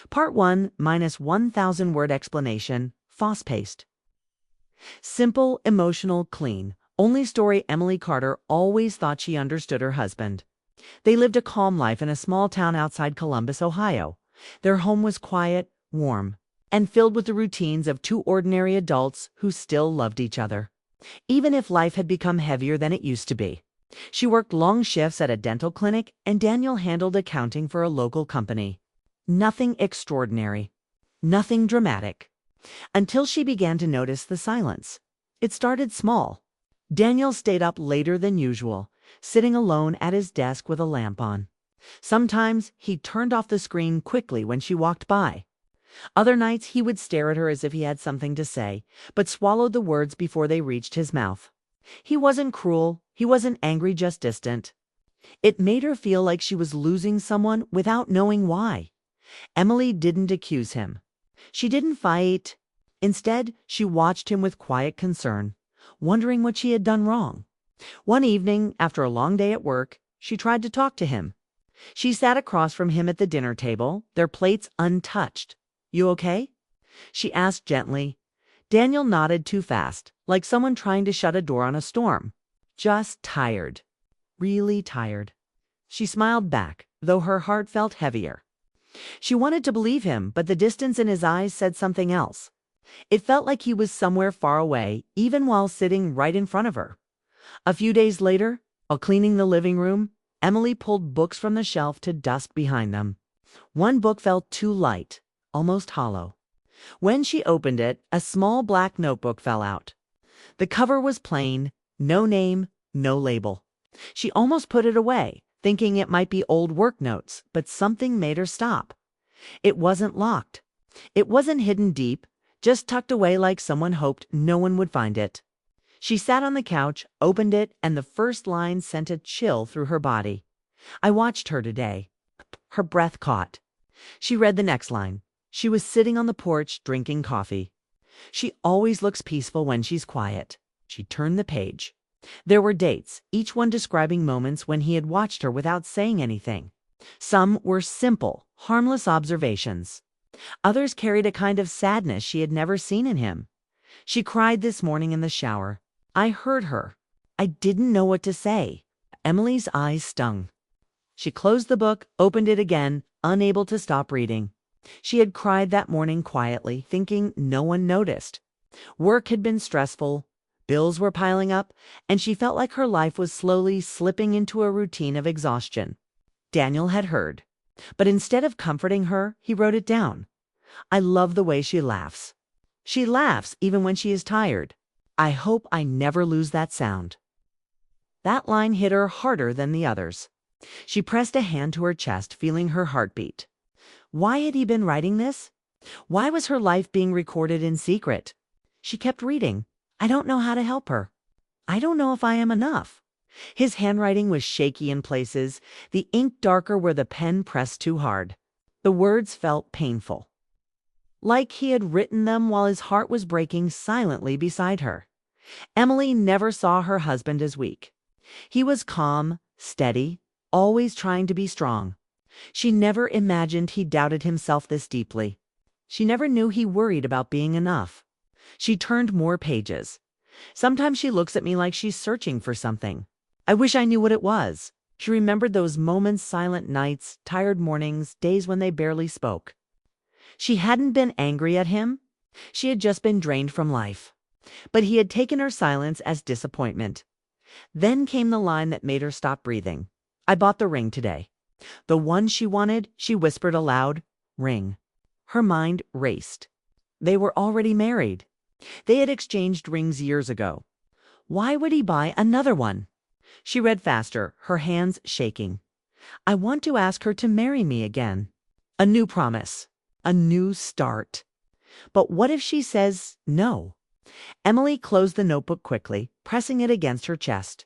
Part 1 minus 1,000 word explanation, paste. Simple, emotional, clean. Only story Emily Carter always thought she understood her husband. They lived a calm life in a small town outside Columbus, Ohio. Their home was quiet, warm, and filled with the routines of two ordinary adults who still loved each other, even if life had become heavier than it used to be. She worked long shifts at a dental clinic, and Daniel handled accounting for a local company. Nothing extraordinary, nothing dramatic, until she began to notice the silence. It started small. Daniel stayed up later than usual, sitting alone at his desk with a lamp on. Sometimes he turned off the screen quickly when she walked by. Other nights he would stare at her as if he had something to say, but swallowed the words before they reached his mouth. He wasn't cruel, he wasn't angry, just distant. It made her feel like she was losing someone without knowing why. Emily didn't accuse him. She didn't fight. Instead, she watched him with quiet concern, wondering what she had done wrong. One evening, after a long day at work, she tried to talk to him. She sat across from him at the dinner table, their plates untouched. "You okay?" she asked gently. Daniel nodded too fast, like someone trying to shut a door on a storm. "Just tired. Really tired." She smiled back, though her heart felt heavier. She wanted to believe him, but the distance in his eyes said something else. It felt like he was somewhere far away, even while sitting right in front of her. A few days later, while cleaning the living room, Emily pulled books from the shelf to dust behind them. One book felt too light, almost hollow. When she opened it, a small black notebook fell out. The cover was plain, no name, no label. She almost put it away, thinking it might be old work notes, but something made her stop. It wasn't locked. It wasn't hidden deep, just tucked away like someone hoped no one would find it. She sat on the couch, opened it, and the first line sent a chill through her body. "I watched her today." Her breath caught. She read the next line. She was sitting on the porch drinking coffee. "She always looks peaceful when she's quiet." She turned the page. There were dates, each one describing moments when he had watched her without saying anything. Some were simple, harmless observations. Others carried a kind of sadness she had never seen in him. "She cried this morning in the shower. I heard her. I didn't know what to say." Emily's eyes stung. She closed the book, opened it again, unable to stop reading. She had cried that morning quietly, thinking no one noticed. Work had been stressful, bills were piling up, and she felt like her life was slowly slipping into a routine of exhaustion. Daniel had heard, but instead of comforting her, he wrote it down. "I love the way she laughs. She laughs even when she is tired. I hope I never lose that sound." That line hit her harder than the others. She pressed a hand to her chest, feeling her heartbeat. Why had he been writing this? Why was her life being recorded in secret? She kept reading. "I don't know how to help her. I don't know if I am enough." His handwriting was shaky in places, the ink darker where the pen pressed too hard. The words felt painful, like he had written them while his heart was breaking silently beside her. Emily never saw her husband as weak. He was calm, steady, always trying to be strong. She never imagined he doubted himself this deeply. She never knew he worried about being enough. She turned more pages. "Sometimes she looks at me like she's searching for something. I wish I knew what it was." She remembered those moments, silent nights, tired mornings, days when they barely spoke. She hadn't been angry at him. She had just been drained from life. But he had taken her silence as disappointment. Then came the line that made her stop breathing. "I bought the ring today." The one she wanted, she whispered aloud, "Ring." Her mind raced. They were already married. They had exchanged rings years ago. Why would he buy another one? She read faster, her hands shaking. "I want to ask her to marry me again." A new promise. A new start. But what if she says no? Emily closed the notebook quickly, pressing it against her chest.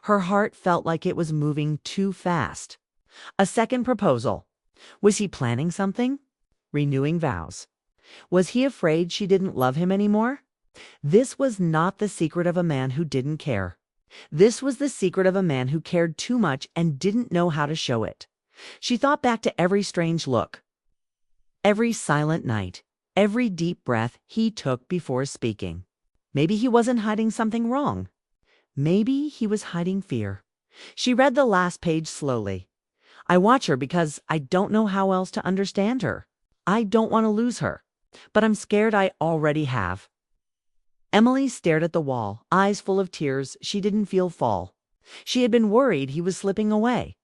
Her heart felt like it was moving too fast. A second proposal. Was he planning something? Renewing vows. Was he afraid she didn't love him anymore? This was not the secret of a man who didn't care. This was the secret of a man who cared too much and didn't know how to show it. She thought back to every strange look, Every silent night, every deep breath he took before speaking. Maybe he wasn't hiding something wrong. Maybe he was hiding fear. She read the last page slowly. I watch her because I don't know how else to understand her. I don't want to lose her, but I'm scared I already have. Emily stared at the wall, eyes full of tears she didn't feel fall. She had been worried he was slipping away.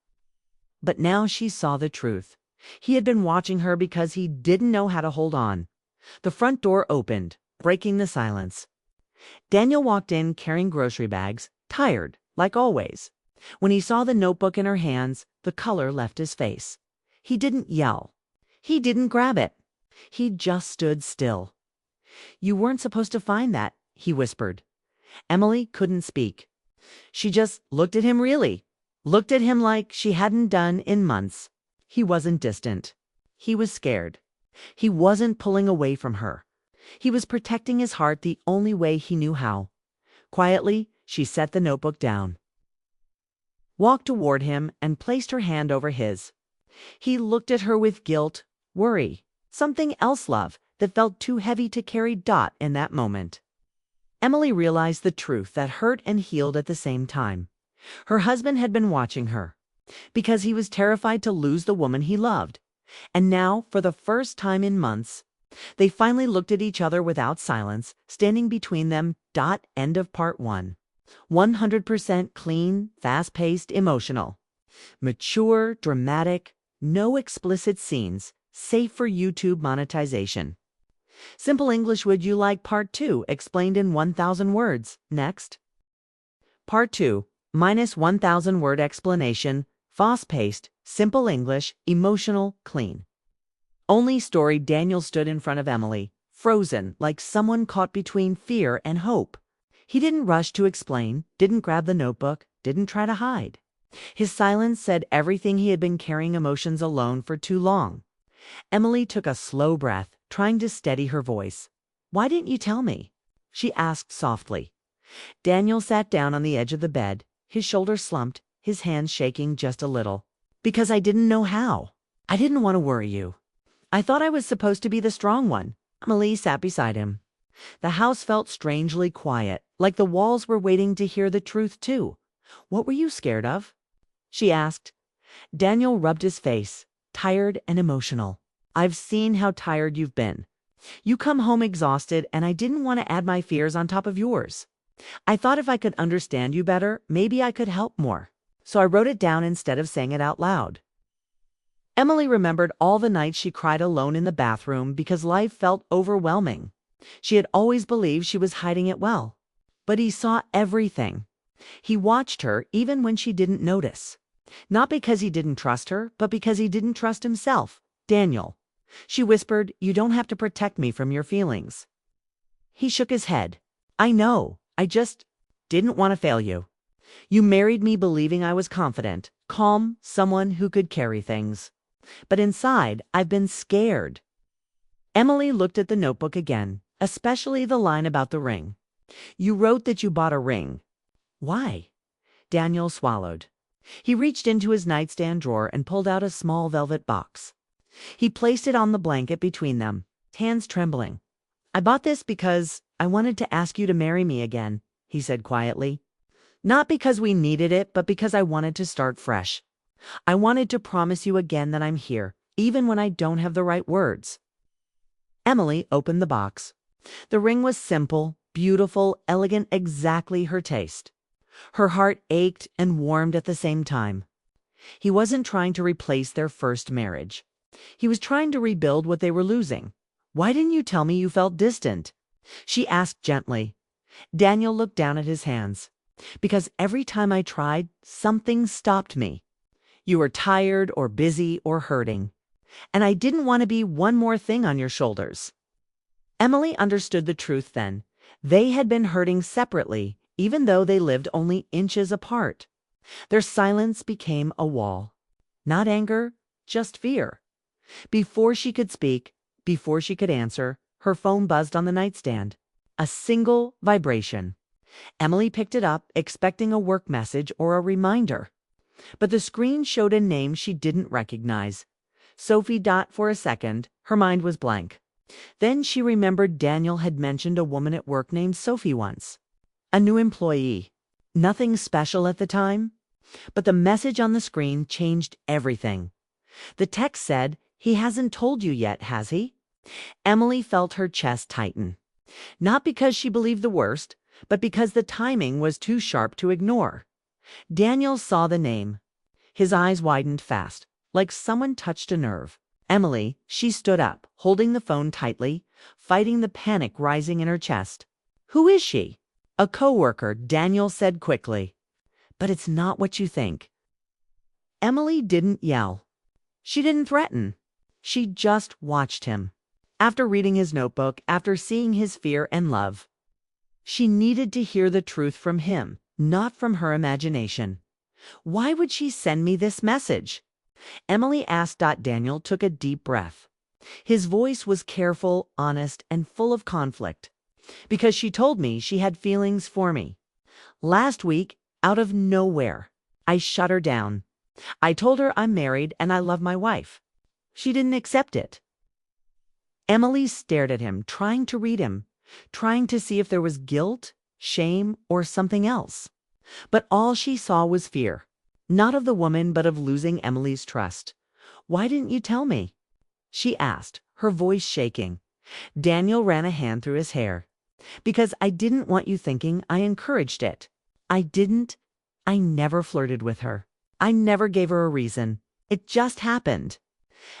But now she saw the truth. He had been watching her because he didn't know how to hold on. The front door opened, breaking the silence. Daniel walked in carrying grocery bags, tired, like always. When he saw the notebook in her hands, the color left his face. He didn't yell. He didn't grab it. He just stood still. "You weren't supposed to find that," he whispered. Emily couldn't speak. She just looked at him really. Looked at him like she hadn't done in months. He wasn't distant. He was scared. He wasn't pulling away from her. He was protecting his heart the only way he knew how. Quietly, she set the notebook down, walked toward him, and placed her hand over his. He looked at her with guilt, worry, something else, love, that felt too heavy to carry in that moment. Emily realized the truth that hurt and healed at the same time. Her husband had been watching her because he was terrified to lose the woman he loved. And now, for the first time in months, they finally looked at each other without silence, standing between them. End of part 1. 100% clean, fast-paced, emotional. Mature, dramatic, no explicit scenes, safe for YouTube monetization. Simple English. Would you like part 2 explained in 1,000 words? Next. Part 2, minus 1,000 word explanation, fast-paced, simple English, emotional, clean. Only story. Daniel stood in front of Emily, frozen, like someone caught between fear and hope. He didn't rush to explain, didn't grab the notebook, didn't try to hide. His silence said everything. He had been carrying emotions alone for too long. Emily took a slow breath, trying to steady her voice. "Why didn't you tell me?" she asked softly. Daniel sat down on the edge of the bed, his shoulders slumped, his hands shaking just a little. "Because I didn't know how. I didn't want to worry you. I thought I was supposed to be the strong one." Emily sat beside him. The house felt strangely quiet, like the walls were waiting to hear the truth too. "What were you scared of?" she asked. Daniel rubbed his face, tired and emotional. "I've seen how tired you've been. You come home exhausted, and I didn't want to add my fears on top of yours. I thought if I could understand you better, maybe I could help more. So I wrote it down instead of saying it out loud." Emily remembered all the nights she cried alone in the bathroom because life felt overwhelming. She had always believed she was hiding it well. But he saw everything. He watched her even when she didn't notice. Not because he didn't trust her, but because he didn't trust himself. "Daniel," she whispered, "you don't have to protect me from your feelings." He shook his head. "I know. I just didn't want to fail you. You married me believing I was confident, calm, someone who could carry things. But inside, I've been scared." Emily looked at the notebook again, especially the line about the ring. "You wrote that you bought a ring. Why?" Daniel swallowed. He reached into his nightstand drawer and pulled out a small velvet box. He placed it on the blanket between them, hands trembling. "I bought this because I wanted to ask you to marry me again," he said quietly. "Not because we needed it, but because I wanted to start fresh. I wanted to promise you again that I'm here, even when I don't have the right words." Emily opened the box. The ring was simple, beautiful, elegant, exactly her taste. Her heart ached and warmed at the same time. He wasn't trying to replace their first marriage. He was trying to rebuild what they were losing. "Why didn't you tell me you felt distant?" she asked gently. Daniel looked down at his hands. "Because every time I tried, something stopped me. You were tired or busy or hurting. And I didn't want to be one more thing on your shoulders." Emily understood the truth then. They had been hurting separately, even though they lived only inches apart. Their silence became a wall. Not anger, just fear. Before she could speak, before she could answer, her phone buzzed on the nightstand. A single vibration. Emily picked it up, expecting a work message or a reminder. But the screen showed a name she didn't recognize. Sophie. For a second, her mind was blank. Then she remembered Daniel had mentioned a woman at work named Sophie once. A new employee. Nothing special at the time, but the message on the screen changed everything. The text said, "He hasn't told you yet, has he?" Emily felt her chest tighten. Not because she believed the worst, but because the timing was too sharp to ignore. Daniel saw the name. His eyes widened fast, like someone touched a nerve. Emily, she stood up, holding the phone tightly, fighting the panic rising in her chest. "Who is she?" "A coworker," Daniel said quickly. "But it's not what you think." Emily didn't yell. She didn't threaten. She just watched him. After reading his notebook, after seeing his fear and love, she needed to hear the truth from him, not from her imagination. "Why would she send me this message?" Emily asked. Daniel took a deep breath. His voice was careful, honest, and full of conflict. "Because she told me she had feelings for me. Last week, out of nowhere, I shut her down. I told her I'm married and I love my wife. She didn't accept it." Emily stared at him, trying to read him, trying to see if there was guilt, shame, or something else. But all she saw was fear, not of the woman, but of losing Emily's trust. "Why didn't you tell me?" she asked, her voice shaking. Daniel ran a hand through his hair. "Because I didn't want you thinking I encouraged it. I didn't. I never flirted with her. I never gave her a reason. It just happened.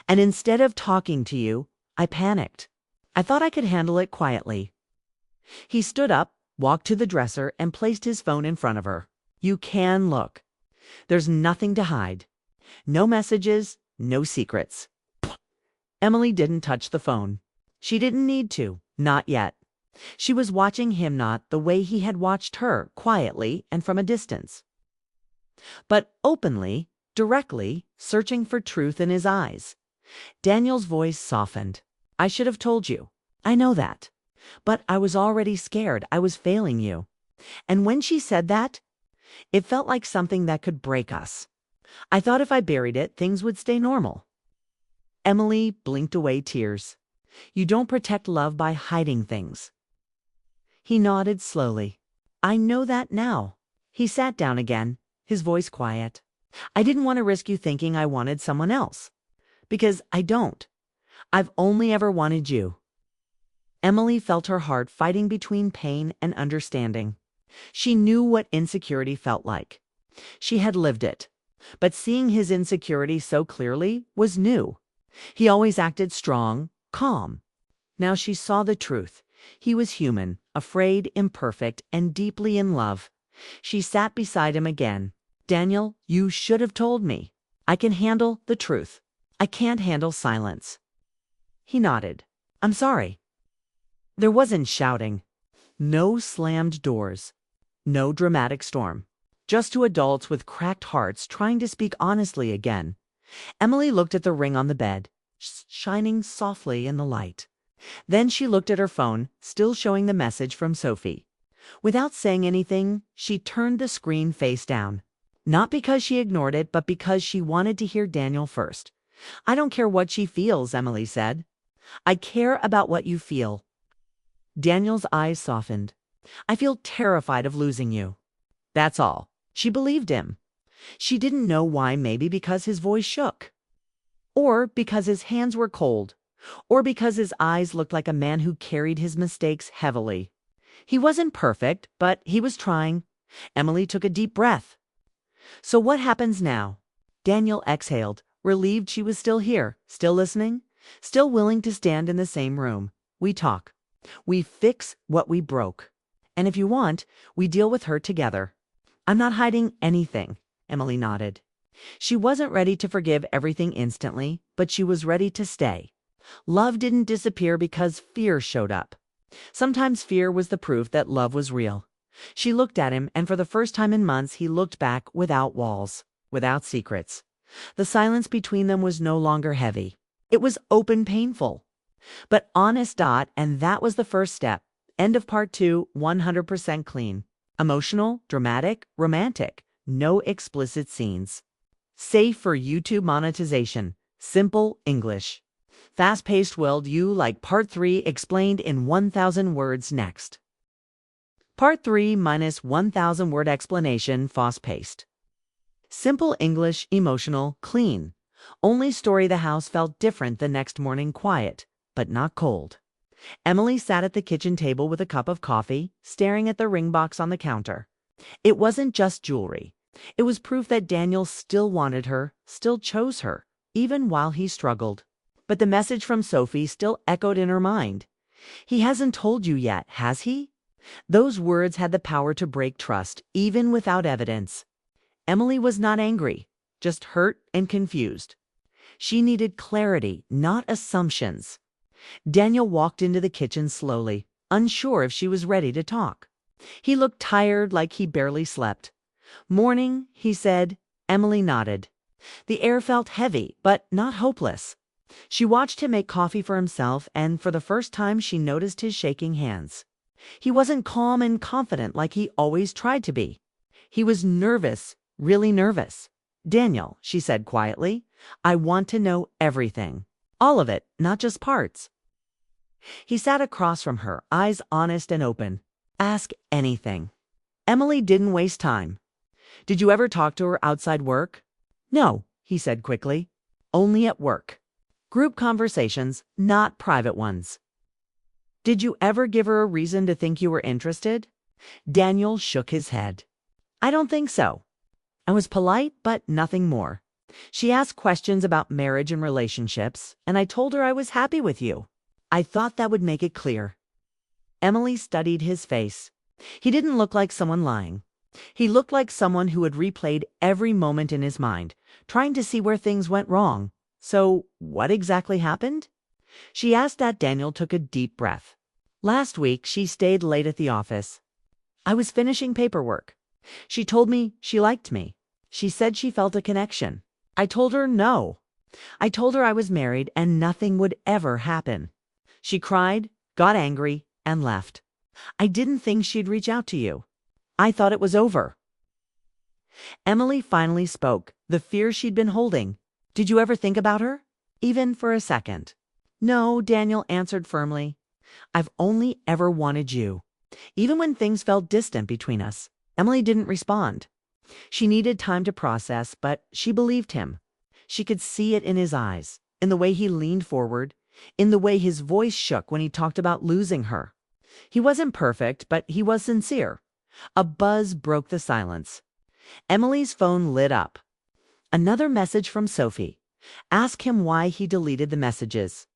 And instead of talking to you, I panicked. I thought I could handle it quietly." He stood up, walked to the dresser, and placed his phone in front of her. "You can look. There's nothing to hide. No messages, no secrets." Emily didn't touch the phone. She didn't need to, not yet. She was watching him, not the way he had watched her, quietly and from a distance, but openly, directly, searching for truth in his eyes. Daniel's voice softened. "I should have told you. I know that. But I was already scared. I was failing you." And when she said that, it felt like something that could break us. "I thought if I buried it, things would stay normal." Emily blinked away tears. "You don't protect love by hiding things." He nodded slowly. "I know that now." He sat down again, his voice quiet. "I didn't want to risk you thinking I wanted someone else. Because I don't. I've only ever wanted you." Emily felt her heart fighting between pain and understanding. She knew what insecurity felt like. She had lived it. But seeing his insecurity so clearly was new. He always acted strong, calm. Now she saw the truth. He was human, afraid, imperfect, and deeply in love. She sat beside him again. "Daniel, you should have told me. I can handle the truth. I can't handle silence." He nodded. "I'm sorry." There wasn't shouting. No slammed doors. No dramatic storm. Just two adults with cracked hearts trying to speak honestly again. Emily looked at the ring on the bed, shining softly in the light. Then she looked at her phone, still showing the message from Sophie. Without saying anything, she turned the screen face down. Not because she ignored it, but because she wanted to hear Daniel first. "I don't care what she feels," Emily said. "I care about what you feel." Daniel's eyes softened. "I feel terrified of losing you." That's all. She believed him. She didn't know why, maybe because his voice shook. Or because his hands were cold. Or because his eyes looked like a man who carried his mistakes heavily. He wasn't perfect, but he was trying. Emily took a deep breath. "So what happens now?" Daniel exhaled, relieved she was still here, still listening, still willing to stand in the same room. "We talk. We fix what we broke. And if you want, we deal with her together." "I'm not hiding anything," Emily nodded. She wasn't ready to forgive everything instantly, but she was ready to stay. Love didn't disappear because fear showed up. Sometimes fear was the proof that love was real. She looked at him, and for the first time in months, he looked back without walls, without secrets. The silence between them was no longer heavy. It was open, painful, but honest. And that was the first step. End of part 2, 100% clean. Emotional, dramatic, romantic. No explicit scenes. Safe for YouTube monetization. Simple English. Fast-paced world you like Part 3 explained in 1,000 words next. Part 3 minus 1,000 word explanation fast-paced. Simple English, emotional, clean. Only story the house felt different the next morning, quiet, but not cold. Emily sat at the kitchen table with a cup of coffee, staring at the ring box on the counter. It wasn't just jewelry. It was proof that Daniel still wanted her, still chose her, even while he struggled. But the message from Sophie still echoed in her mind. He hasn't told you yet, has he? Those words had the power to break trust, even without evidence. Emily was not angry, just hurt and confused. She needed clarity, not assumptions. Daniel walked into the kitchen slowly, unsure if she was ready to talk. He looked tired, like he barely slept. "Morning," he said. Emily nodded. The air felt heavy, but not hopeless. She watched him make coffee for himself, and for the first time she noticed his shaking hands. He wasn't calm and confident like he always tried to be. He was nervous, really nervous. "Daniel," she said quietly, "I want to know everything. All of it, not just parts." He sat across from her, eyes honest and open. "Ask anything." Emily didn't waste time. "Did you ever talk to her outside work?" "No," he said quickly. "Only at work. Group conversations, not private ones." "Did you ever give her a reason to think you were interested?" Daniel shook his head. "I don't think so. I was polite, but nothing more. She asked questions about marriage and relationships, and I told her I was happy with you. I thought that would make it clear." Emily studied his face. He didn't look like someone lying. He looked like someone who had replayed every moment in his mind, trying to see where things went wrong. "So, what exactly happened?" She asked that. Daniel took a deep breath. "Last week, she stayed late at the office. I was finishing paperwork. She told me she liked me. She said she felt a connection. I told her no. I told her I was married and nothing would ever happen. She cried, got angry, and left. I didn't think she'd reach out to you. I thought it was over." Emily finally spoke, the fear she'd been holding. "Did you ever think about her? Even for a second?" "No," Daniel answered firmly. "I've only ever wanted you." Even when things felt distant between us, Emily didn't respond. She needed time to process, but she believed him. She could see it in his eyes, in the way he leaned forward, in the way his voice shook when he talked about losing her. He wasn't perfect, but he was sincere. A buzz broke the silence. Emily's phone lit up. Another message from Sophie. Ask him why he deleted the messages.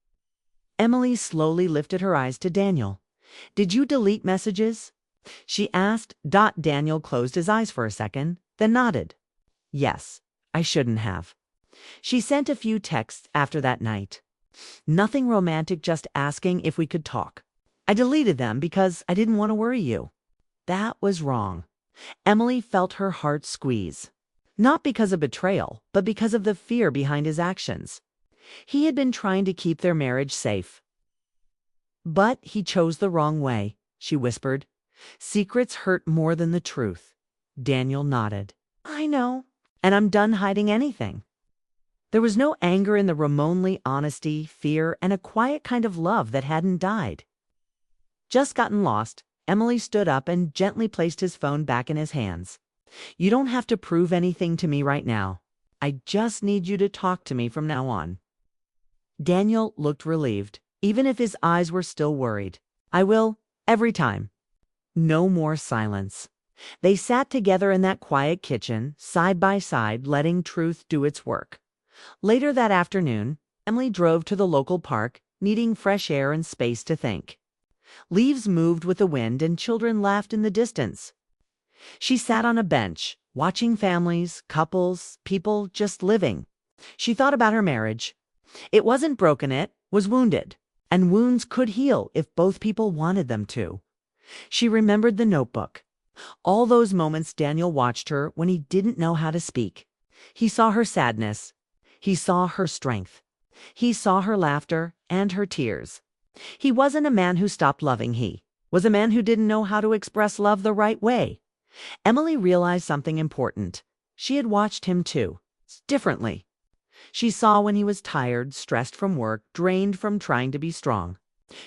Emily slowly lifted her eyes to Daniel. "Did you delete messages?" she asked. Daniel closed his eyes for a second, then nodded. "Yes, I shouldn't have." She sent a few texts after that night. "Nothing romantic, just asking if we could talk. I deleted them because I didn't want to worry you." That was wrong. Emily felt her heart squeeze. Not because of betrayal, but because of the fear behind his actions. He had been trying to keep their marriage safe. "But he chose the wrong way," she whispered. "Secrets hurt more than the truth." Daniel nodded. "I know, and I'm done hiding anything." There was no anger in the Ramonly honesty, fear, and a quiet kind of love that hadn't died. Just gotten lost, Emily stood up and gently placed his phone back in his hands. "You don't have to prove anything to me right now. I just need you to talk to me from now on." Daniel looked relieved, even if his eyes were still worried. "I will, every time." No more silence. They sat together in that quiet kitchen, side by side, letting truth do its work. Later that afternoon, Emily drove to the local park, needing fresh air and space to think. Leaves moved with the wind and children laughed in the distance. She sat on a bench, watching families, couples, people just living. She thought about her marriage. It wasn't broken, it was wounded. And wounds could heal if both people wanted them to. She remembered the notebook. All those moments Daniel watched her when he didn't know how to speak. He saw her sadness. He saw her strength. He saw her laughter and her tears. He wasn't a man who stopped loving. He was a man who didn't know how to express love the right way. Emily realized something important. She had watched him too, differently. She saw when he was tired, stressed from work, drained from trying to be strong.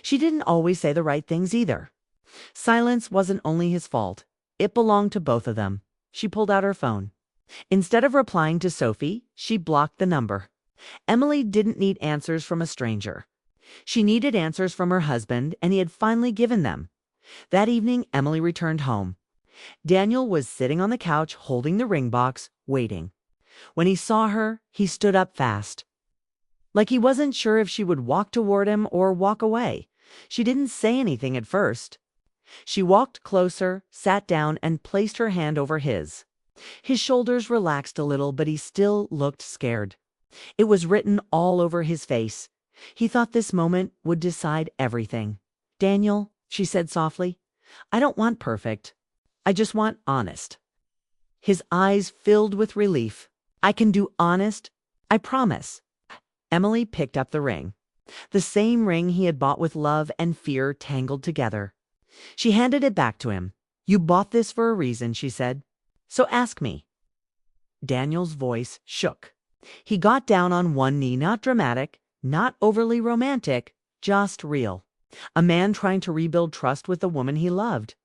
She didn't always say the right things either. Silence wasn't only his fault. It belonged to both of them. She pulled out her phone. Instead of replying to Sophie, she blocked the number. Emily didn't need answers from a stranger. She needed answers from her husband, and he had finally given them. That evening, Emily returned home. Daniel was sitting on the couch holding the ring box, waiting. When he saw her, he stood up fast. Like he wasn't sure if she would walk toward him or walk away. She didn't say anything at first. She walked closer, sat down, and placed her hand over his. His shoulders relaxed a little, but he still looked scared. It was written all over his face. He thought this moment would decide everything. "Daniel," she said softly, "I don't want perfect. I just want honest." His eyes filled with relief. "I can do honest. I promise." Emily picked up the ring. The same ring he had bought with love and fear tangled together. She handed it back to him. "You bought this for a reason," she said. "So ask me." Daniel's voice shook. He got down on one knee, not dramatic, not overly romantic, just real. A man trying to rebuild trust with the woman he loved.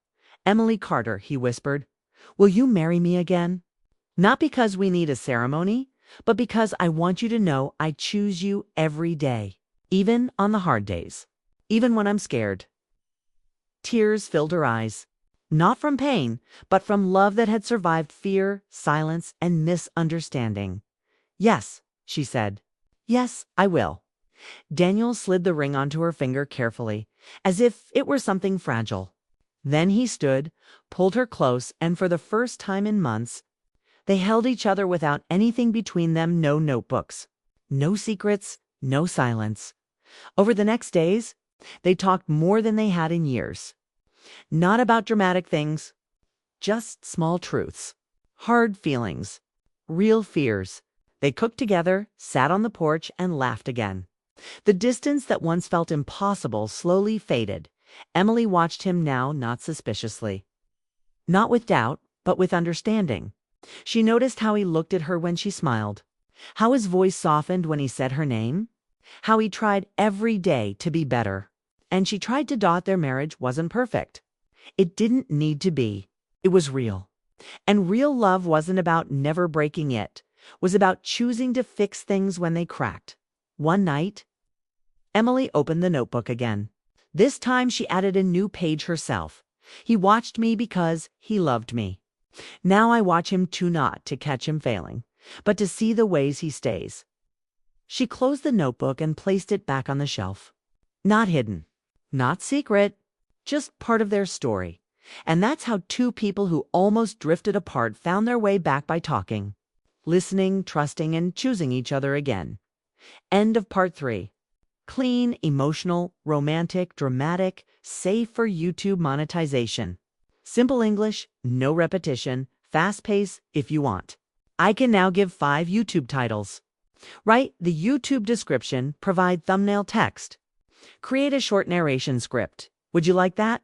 "Emily Carter," he whispered, "will you marry me again? Not because we need a ceremony, but because I want you to know I choose you every day, even on the hard days, even when I'm scared." Tears filled her eyes. Not from pain, but from love that had survived fear, silence, and misunderstanding. "Yes," she said. "Yes, I will." Daniel slid the ring onto her finger carefully, as if it were something fragile. Then he stood, pulled her close, and for the first time in months, they held each other without anything between them, no notebooks, no secrets, no silence. Over the next days, they talked more than they had in years. Not about dramatic things, just small truths, hard feelings, real fears. They cooked together, sat on the porch, and laughed again. The distance that once felt impossible slowly faded. Emily watched him now, not suspiciously. Not with doubt, but with understanding. She noticed how he looked at her when she smiled, how his voice softened when he said her name, how he tried every day to be better. And she tried to doubt their marriage wasn't perfect. It didn't need to be. It was real. And real love wasn't about never breaking it, was about choosing to fix things when they cracked. One night, Emily opened the notebook again. This time she added a new page herself. "He watched me because he loved me. Now I watch him too, not to catch him failing, but to see the ways he stays." She closed the notebook and placed it back on the shelf. Not hidden, not secret, just part of their story. And that's how two people who almost drifted apart found their way back, by talking, listening, trusting, and choosing each other again. End of part 3. Clean, emotional, romantic, dramatic, safe for YouTube monetization. Simple English, no repetition, fast pace if you want. I can now give 5 YouTube titles. Write the YouTube description, provide thumbnail text. Create a short narration script. Would you like that?